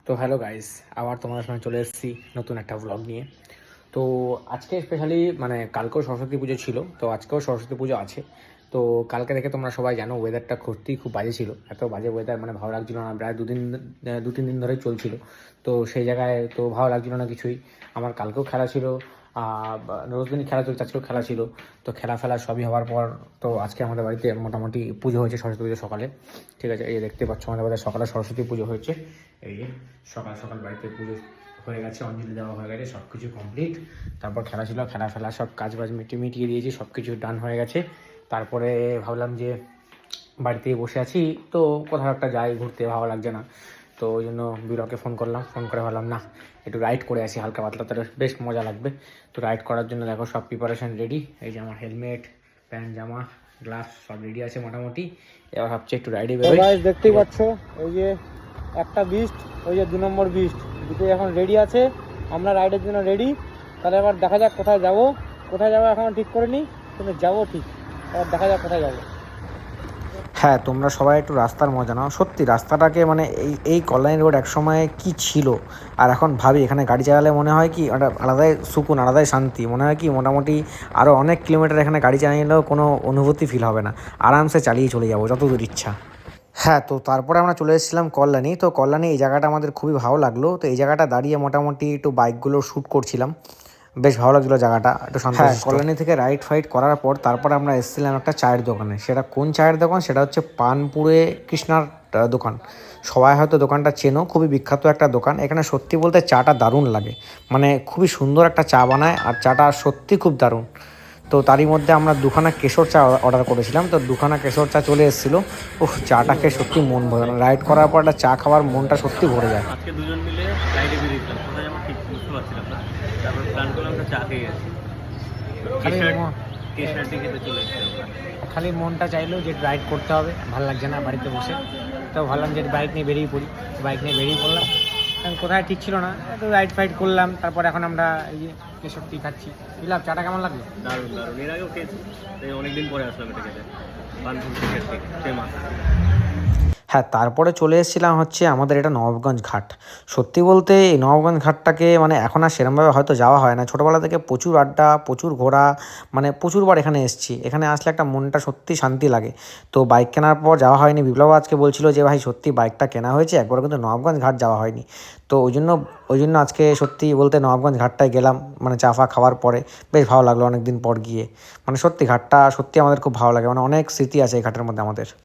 তো hello guys, আবার তোমাদের সঙ্গে চলে এসেছি নতুন একটা ব্লগ নিয়ে। তো আজকে স্পেশালি কালকেও সরস্বতী পুজো ছিল, তো আজকেও সরস্বতী পুজো আছে। তো কালকে দেখে তোমরা সবাই জানো ওয়েদারটা সত্যিই খুব বাজে ছিল, এত বাজে ওয়েদার ভালো লাগছিল না, প্রায় দু তিন দিন ধরেই চলছিল। তো সেই জায়গায় তো ভালো লাগছিল না কিছুই। আমার কালকেও খেলা ছিল, রোজ দিনই খেলা চলছে, আজকেও খেলা ছিল। তো খেলা ফেলা সবই হওয়ার পর তো আজকে আমাদের বাড়িতে মোটামুটি পুজো হয়েছে, সরস্বতী পুজো সকালে। ঠিক আছে, এই যে দেখতে পাচ্ছ আমাদের বাড়িতে সকালে সরস্বতী পুজো হয়েছে। এই যে সকাল সকাল বাড়িতে পুজো হয়ে গেছে, অঞ্জলি দেওয়া হয়ে গেছে, সব কিছু কমপ্লিট। তারপর খেলা ছিল, খেলা ফেলা সব কাজ বাজ মিটিয়ে দিয়েছি, সব কিছু ডান হয়ে গেছে। তারপরে ভাবলাম যে বাড়িতেই বসে আছি, তো কোথাও একটা যাই ঘুরতে, ভালো লাগছে না। তো ওই জন্য বিরকে ফোন করলাম, ফোন করে ভাবলাম না একটু রাইড করে আসি হালকা পাতলা, তাহলে বেশ মজা লাগবে। তো রাইড করার জন্য দেখো সব প্রিপারেশান রেডি। এই যে আমার হেলমেট, প্যান্ট, জামা, গ্লাস সব রেডি আছে মোটামুটি। এবার ভাবছি একটু রাইডে বেরোই। দেখতেই পাচ্ছ ওই যে একটা বিস্ট, ওই যে 2 নম্বর বিস্ট, দুটোই এখন রেডি আছে। আমরা রাইডের জন্য রেডি। তাহলে এবার দেখা যাক কোথায় যাব এখন ঠিক করে নিই, কিন্তু যাবো ঠিক। এবার দেখা যাক কোথায় যাবো। হ্যাঁ, তোমরা সবাই একটু রাস্তার মজা নাও। সত্যি রাস্তাটাকে এই কল্যাণী রোড একসময় কি ছিল, আর এখন ভাবি এখানে গাড়ি চালালে মনে হয় কি একটা আলাদাই সুকুন, আলাদাই শান্তি। মনে হয় কি মোটামুটি আরও অনেক কিলোমিটার এখানে গাড়ি চালিয়েও কোনো অনুভূতি ফিল হবে না, আরামসে চালিয়ে চলে যাবো যত দূর ইচ্ছা। হ্যাঁ, তো তারপরে আমরা চলে এসেছিলাম কল্যাণী। তো কল্যাণী এই জায়গাটা আমাদের খুবই ভালো লাগলো। তো এই জায়গাটা দাঁড়িয়ে মোটামুটি একটু বাইকগুলো শ্যুট করছিলাম, বেশ ভালো লাগছিলো জায়গাটা, একটু শান্ত। হ্যাঁ, কল্যাণী থেকে রাইড ফাইড করার পর তারপর আমরা এসেছিলাম একটা চায়ের দোকানে। সেটা কোন চায়ের দোকান? সেটা হচ্ছে পানপুরে কৃষ্ণার দোকান। সবাই হয়তো দোকানটা চেনো, খুবই বিখ্যাত একটা দোকান। এখানে সত্যি বলতে চাটা দারুণ লাগে, খুবই সুন্দর একটা চা বানায়, আর চাটা সত্যি খুব দারুণ। তো তারই মধ্যে আমরা দুখানা কেশর চা অর্ডার করেছিলাম, তো দুখানা কেশর চা চলে এসেছিলো। চাটা খেয়ে সত্যি মন ভরে, রাইড করার পর একটা চা খাওয়ার মনটা সত্যি ভরে যায়। আজকে দুজন মিলে রাইডে বেরিয়েছিলাম, কোথায় আমরা ঠিক বুঝতে পারছিলাম না। তারপর প্ল্যান করলাম একটা চা খেয়ে গেছি, কেশারটি খেতে চলে এসেছি আমরা। খালি মনটা চাইলো যে রাইড করতে হবে, ভালো লাগছে না বাড়িতে বসে। তো ভাবলাম যে বাইক নিয়ে বেরিয়ে পড়ি, বাইক নিয়ে বেরিয়ে পড়লাম। কারণ কোথায় ঠিক ছিল না, একটু রাইড ফাইড করলাম। তারপর এখন আমরা এই যে কেশরটি খাচ্ছি। বুঝলাম চাটা কেমন লাগলো? দারুণ দারুণ, এর আগেও খেয়েছি, অনেকদিন পরে আসলাম এটা খেতে। বানপুর কেশারটি ফেমাস। হ্যাঁ, তারপরে চলে এসেছিলাম হচ্ছে আমাদের এটা নবাবগঞ্জ ঘাট। সত্যি বলতে এই নবাবগঞ্জ ঘাটটাকে এখন আর সেরমভাবে হয়তো যাওয়া হয় না। ছোটোবেলা থেকে প্রচুর আড্ডা, প্রচুর ঘোরা, প্রচুরবার এখানে এসেছি। এখানে আসলে একটা মনটা সত্যি শান্তি লাগে। তো বাইক কেনার পর যাওয়া হয়নি। বিপ্লব আজকে বলছিল যে ভাই সত্যি বাইকটা কেনা হয়েছে, একবার কিন্তু নবাবগঞ্জ ঘাট যাওয়া হয়নি। তো ওই জন্য আজকে সত্যি বলতে নবাবগঞ্জ ঘাটটায় গেলাম, চা ফা খাওয়ার পরে বেশ ভালো লাগলো অনেক দিন পর গিয়ে। সত্যি ঘাটটা সত্যি আমাদের খুব ভালো লাগে, অনেক স্মৃতি আছে এই ঘাটের মধ্যে আমাদের।